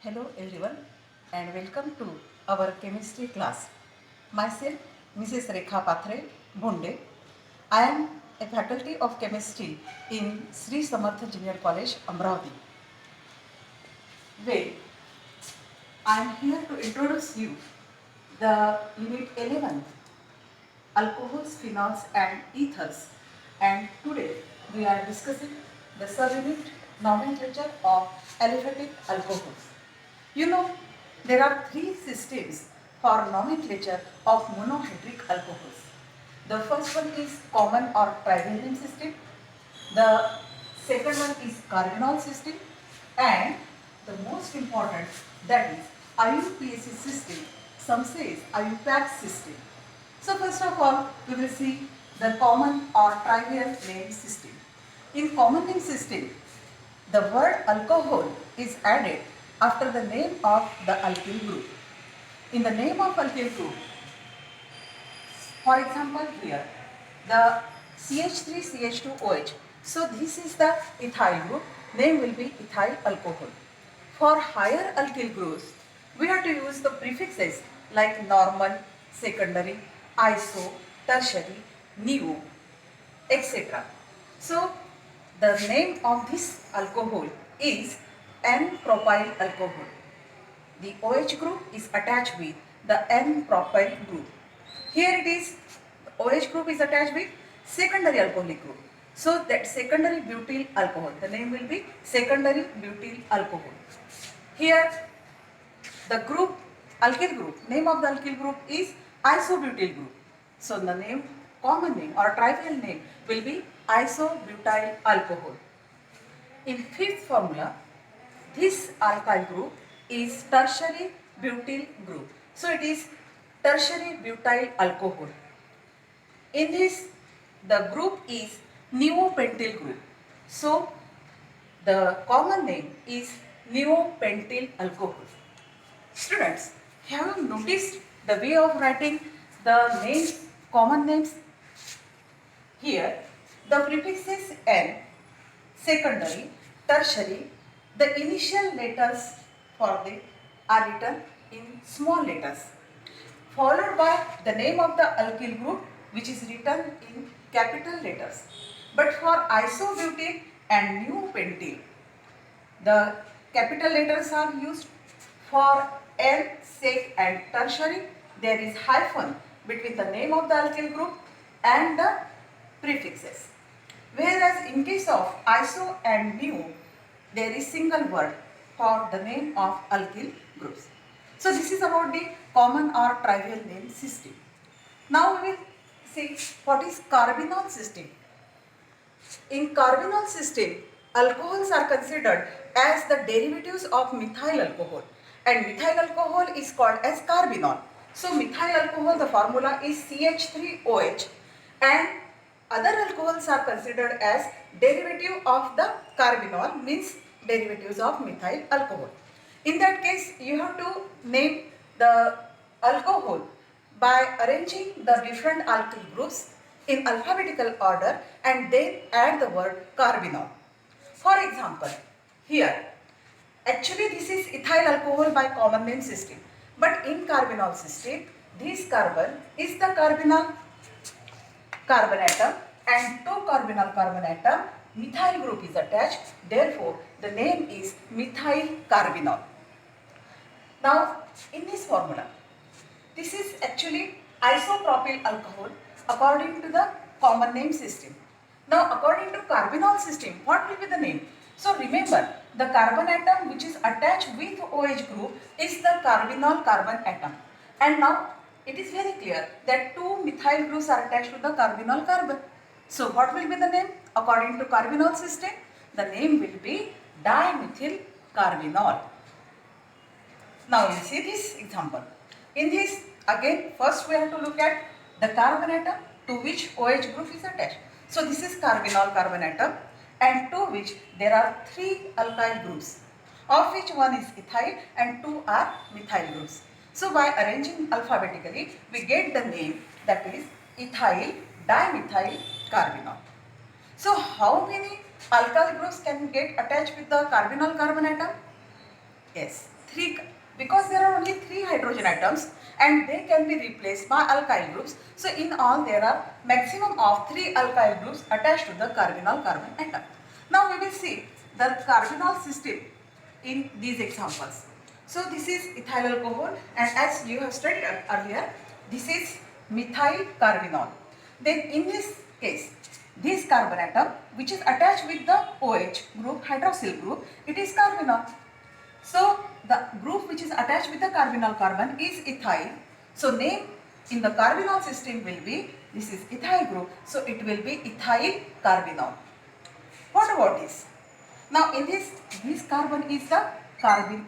Hello everyone and welcome to our chemistry class. Myself Mrs. Rekha Patre Bonde. I am a faculty of chemistry in Sri Samartha Junior College, Amravati. Well, I am here to introduce you the unit 11 alcohols, phenols and ethers, and today we are discussing the subunit nomenclature of aliphatic alcohols. You know, there are three systems for nomenclature of monohydric alcohols. The first one is common or trivalent system. The second one is carbonyl system, and the most important, that is IUPAC system. Some says IUPAC system. So first of all, we will see the common or trivial name system. In common name system, the word alcohol is added after the name of the alkyl group. In the name of alkyl group, for example here, the CH3CH2OH. So this is the ethyl group, name will be ethyl alcohol. For higher alkyl groups, we have to use the prefixes like normal, secondary, iso, tertiary, neo, etc. So the name of this alcohol is N-propyl alcohol. The OH group is attached with the N-propyl group. Here it is, OH group is attached with secondary alcoholic group. So that secondary butyl alcohol, the name will be secondary butyl alcohol. Here the group, alkyl group, name of the alkyl group is isobutyl group. So the name, common name or trivial name will be isobutyl alcohol. In fifth formula, this alkyl group is tertiary butyl group. So it is tertiary butyl alcohol. In this, the group is neopentyl group. So the common name is neopentyl alcohol. Students, have you noticed the way of writing the names, common names? Here, the prefixes N, secondary, tertiary, the initial letters for the are written in small letters, followed by the name of the alkyl group, which is written in capital letters. But for isobutyl and neopentyl, the capital letters are used. For N, sec and tertiary, there is hyphen between the name of the alkyl group and the prefixes. Whereas in case of iso and neo, there is single word for the name of alkyl groups. So this is about the common or trivial name system. Now we will see what is carbonyl system. In carbonyl system, alcohols are considered as the derivatives of methyl alcohol, and methyl alcohol is called as carbonyl. So methyl alcohol, the formula is CH3OH, and other alcohols are considered as derivative of the carbonyl, means derivatives of methyl alcohol. In that case, you have to name the alcohol by arranging the different alkyl groups in alphabetical order and then add the word carbonyl. For example, here, actually this is ethyl alcohol by common name system, but in carbonyl system, this carbon is the carbonyl carbon atom, and to carbonyl carbon atom, methyl group is attached, therefore the name is methyl carbonyl. Now in this formula, this is actually isopropyl alcohol according to the common name system. Now according to carbonyl system, what will be the name? So remember, the carbon atom which is attached with OH group is the carbonyl carbon atom. And now it is very clear that two methyl groups are attached to the carbonyl carbon. So what will be the name? According to carbonyl system, the name will be dimethyl carbonyl. Now you see this example. In this, again, first we have to look at the carbon atom to which OH group is attached. So this is carbonyl carbon atom, and to which there are three alkyl groups, of which one is ethyl and two are methyl groups. So by arranging alphabetically, we get the name, that is ethyl dimethyl carbonyl. So how many alkyl groups can get attached with the carbonyl carbon atom? Yes, three, because there are only 3 hydrogen atoms and they can be replaced by alkyl groups. So in all there are maximum of 3 alkyl groups attached to the carbonyl carbon atom. Now we will see the carbonyl system in these examples. So this is ethyl alcohol, and as you have studied earlier, this is methyl carbinol. Then in this case, this carbon atom which is attached with the OH group, hydroxyl group, it is carbinol. So the group which is attached with the carbonyl carbon is ethyl. So name in the carbonyl system will be, this is ethyl group, so it will be ethyl carbinol. What about this? Now in this carbon is the carbonyl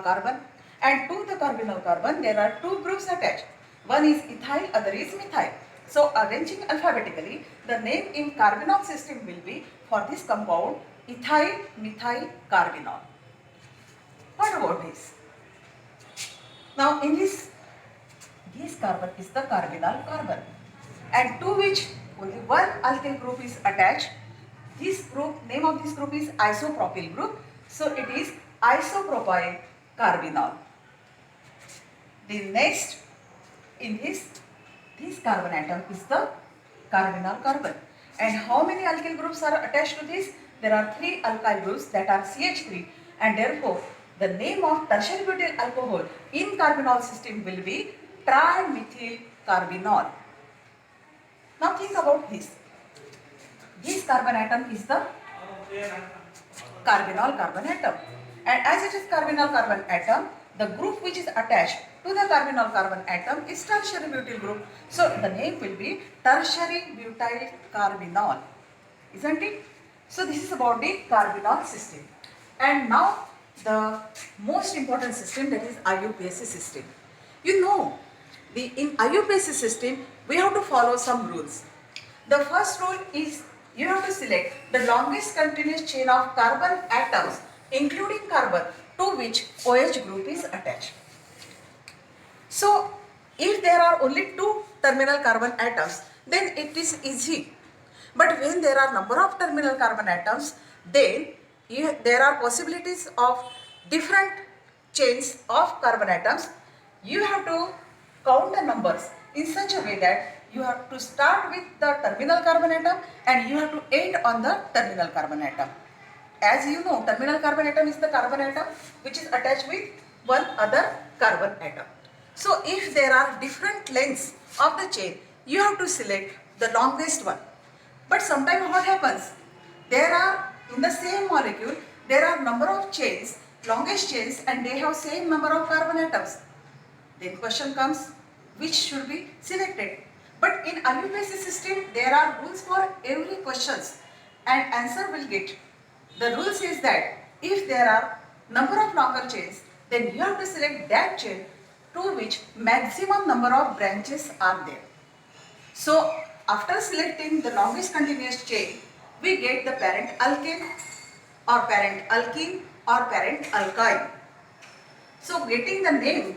carbon, and to the carbonyl carbon there are 2 groups attached. One is ethyl, other is methyl. So arranging alphabetically, the name in carbonyl system will be for this compound ethyl methyl carbinol. What about this? Now in this carbon is the carbonyl carbon, and to which only one alkyl group is attached. This group, name of this group is isopropyl group, so it is isopropyl carbinol. The next in this carbon atom is the carbonyl carbon, and how many alkyl groups are attached to this? There are 3 alkyl groups, that are CH3, and therefore the name of tertiary butyl alcohol in carbonyl system will be trimethyl carbinol. Now think about this. This carbon atom is the carbonyl carbon atom, and as it is carbonyl carbon atom, the group which is attached to the carbonyl carbon atom is tertiary butyl group. So the name will be tertiary butyl carbinol, isn't it? So this is about the carbonyl system. And now the most important system, that is IUPAC system. You know, in IUPAC system we have to follow some rules. The first rule is you have to select the longest continuous chain of carbon atoms including carbon to which OH group is attached. So if there are only 2 terminal carbon atoms, then it is easy. But when there are number of terminal carbon atoms, then there are possibilities of different chains of carbon atoms. You have to count the numbers in such a way that you have to start with the terminal carbon atom and you have to end on the terminal carbon atom. As you know, terminal carbon atom is the carbon atom which is attached with one other carbon atom. So if there are different lengths of the chain, you have to select the longest one. But sometimes what happens? There are, in the same molecule, there are number of chains, longest chains, and they have same number of carbon atoms. Then question comes, which should be selected? But in IUPAC system, there are rules for every questions and answer will get. The rule says that if there are number of longer chains, then you have to select that chain to which maximum number of branches are there. So after selecting the longest continuous chain, we get the parent alkane or parent alkene or parent alkyne. So getting the name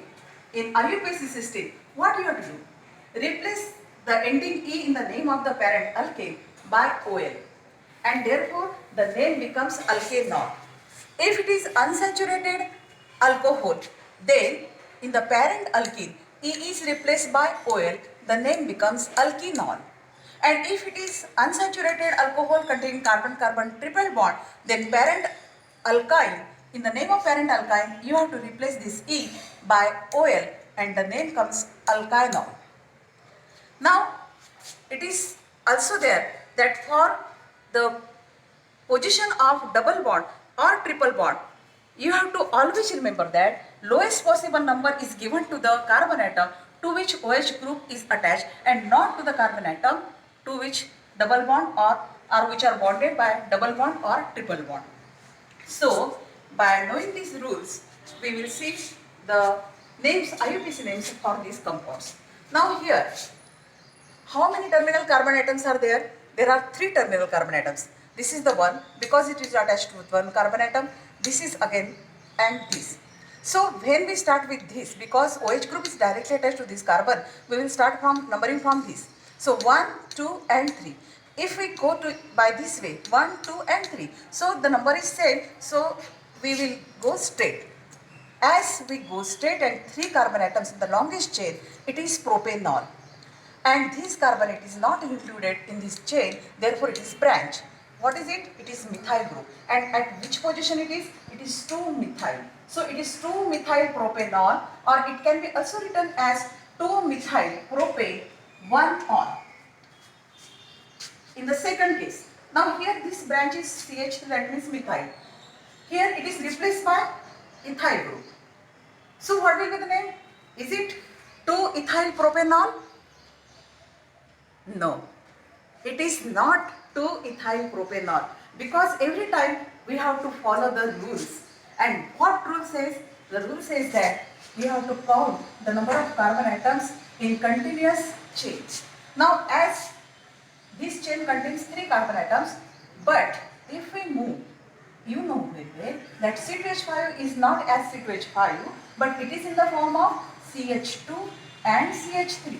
in IUPAC system, what you have to do? Replace the ending E in the name of the parent alkane by OL, and therefore the name becomes alkanol. If it is unsaturated alcohol, then in the parent alkene E is replaced by OL, the name becomes alkenol. And if it is unsaturated alcohol containing carbon-carbon triple bond, then parent alkyne, in the name of parent alkyne, you have to replace this E by OL and the name comes alkynol. Now, it is also there that for the position of double bond or triple bond, you have to always remember that lowest possible number is given to the carbon atom to which OH group is attached and not to the carbon atom to which double bond or which are bonded by double bond or triple bond. So, by knowing these rules, we will see the names, IUPAC names for these compounds. Now here, how many terminal carbon atoms are there? There are 3 terminal carbon atoms. This is the one because it is attached with one carbon atom. This is again and this. So when we start with this, because OH group is directly attached to this carbon, we will start from numbering from this. So 1, 2 and 3. If we go to by this way, 1, 2 and 3. So the number is same. So we will go straight. As we go straight and 3 carbon atoms in the longest chain, it is propanol. And this carbonate is not included in this chain, therefore it is branch. What is it? It is methyl group. And at which position it is? It is 2-methyl. So it is 2-methyl propanol, or it can be also written as 2-methyl propane 1-on. In the second case, now here this branch is CH3, that means methyl. Here it is replaced by ethyl group. So what will be the name? Is it 2-ethyl propanol? No, it is not 2-ethyl propanol, because every time we have to follow the rules. And what rule says? The rule says that we have to count the number of carbon atoms in continuous chains. Now, as this chain contains 3 carbon atoms, but if we move, you know very well that C2H5 is not as C2H5, but it is in the form of CH2 and CH3.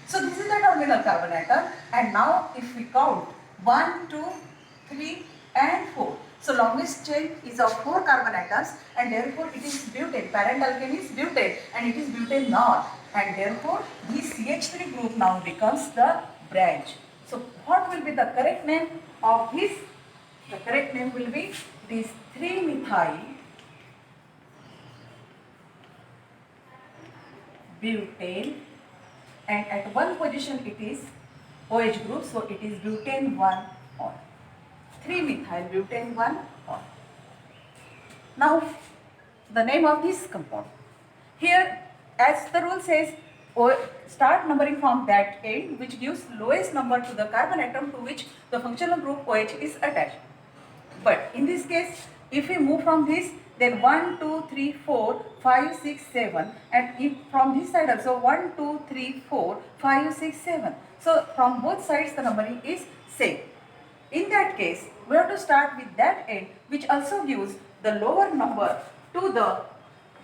So this is the terminal carbon atom, and now if we count 1, 2, 3 and 4. So longest chain is of 4 carbon atoms, and therefore it is butane. Parent alkane is butane and it is butanol, and therefore this CH3 group now becomes the branch. So what will be the correct name of this? The correct name will be this 3-methyl butane, and at one position it is OH group, so it is butane 1-on. 3-methyl butane 1-on. Now the name of this compound. Here, as the rule says, start numbering from that end which gives lowest number to the carbon atom to which the functional group OH is attached. But in this case, if we move from this, then 1, 2, 3, 4, 5, 6, 7, and if from this side also 1, 2, 3, 4, 5, 6, 7. So from both sides the numbering is same. In that case, we have to start with that end which also gives the lower number to the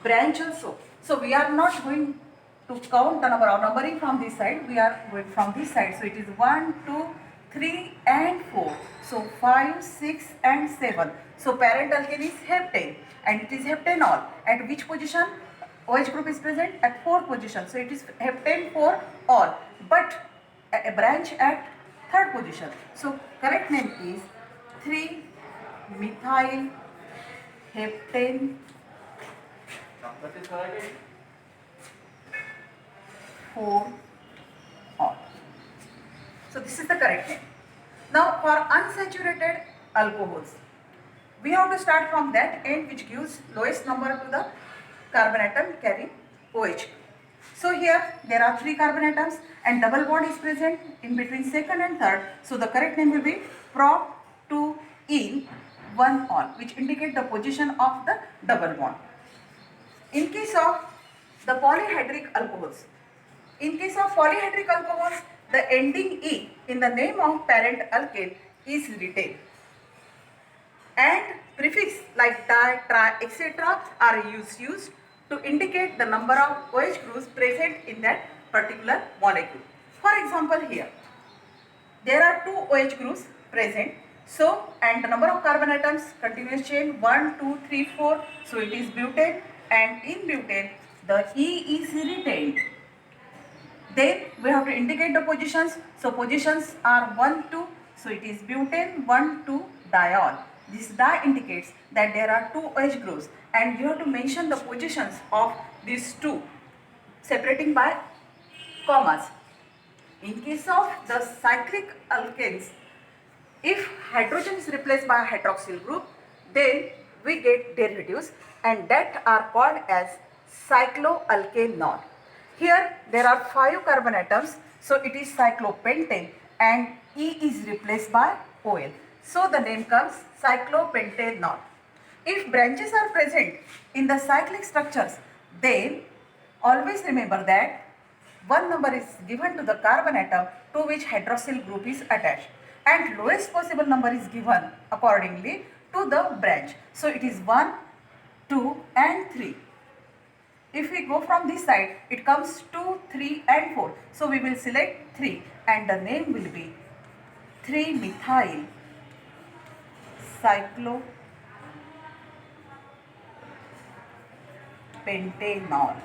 branch also. So we are not going to count the number of numbering from this side, we are going from this side. So it is 1, 2, 3 and 4. So 5, 6 and 7. So parent alkane is heptane and it is heptanol. At which position? OH group is present at 4th position. So it is heptane for all. But a branch at 3rd position. So correct name is 3-methyl heptane 4-on. So this is the correct name. Now for unsaturated alcohols, we have to start from that end which gives lowest number to the carbon atom carrying OH. So here there are 3 carbon atoms and double bond is present in between second and third. So the correct name will be prop 2-ene 1-on, which indicate the position of the double bond. In case of the polyhydric alcohols, the ending E in the name of parent alkane is retained, and prefix like di, tri, etc. are used to indicate the number of OH groups present in that particular molecule. For example, here there are 2 OH groups present. So, and the number of carbon atoms, continuous chain 1, 2, 3, 4. So it is butane, and in butane the E is retained. Then we have to indicate the positions. So positions are 1, 2. So it is butane 1, 2 diol. This di indicates that there are 2 OH groups, and you have to mention the positions of these 2 separating by commas. In case of the cyclic alkanes, if hydrogen is replaced by a hydroxyl group, then we get derivatives, and that are called as cycloalkanol. Here there are 5 carbon atoms, so it is cyclopentane, and E is replaced by OL. So the name comes cyclopentanol. If branches are present in the cyclic structures, then always remember that one number is given to the carbon atom to which hydroxyl group is attached, and lowest possible number is given accordingly to the branch. So it is 1, 2 and 3. If we go from this side, it comes 2, 3 and 4. So we will select 3, and the name will be 3-methyl cyclopentanol.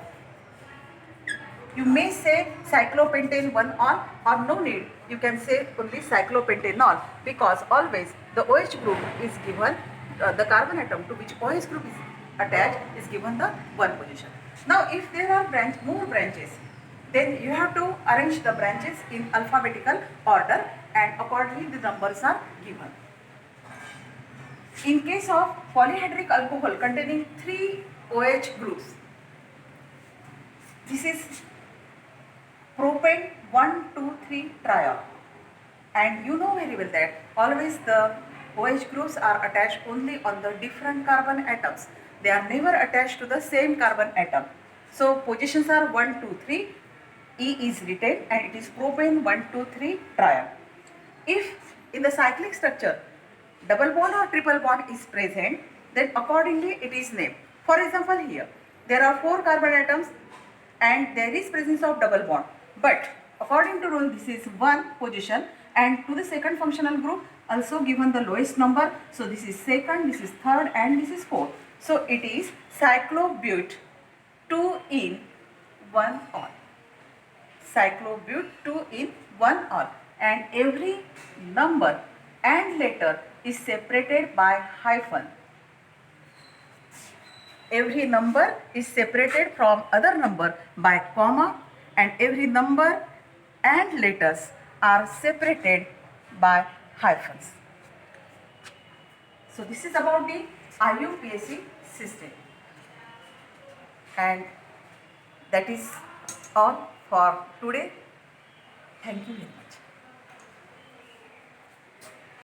You may say cyclopentane 1-ol or no need. You can say only cyclopentanol because always the OH group is given, the carbon atom to which OH group is attached is given the 1 position. Now if there are more branches, then you have to arrange the branches in alphabetical order and accordingly the numbers are given. In case of polyhydric alcohol containing 3 OH groups, this is propane 1,2,3 triol, and you know very well that always the OH groups are attached only on the different carbon atoms. They are never attached to the same carbon atom. So positions are 1, 2, 3. E is written and it is propane 1,2,3 triol. If in the cyclic structure double bond or triple bond is present, then accordingly it is named. For example, here there are 4 carbon atoms and there is presence of double bond, but according to rule this is 1 position, and to the second functional group also given the lowest number. So this is second, this is third, and this is fourth. So it is cyclobute 2 in 1 ol. Cyclobute 2 in 1 ol, and every number and letter is separated by hyphen. Every number is separated from other number by comma, and every number and letters are separated by hyphens. So this is about the IUPAC system, and that is all for today. Thank you very much.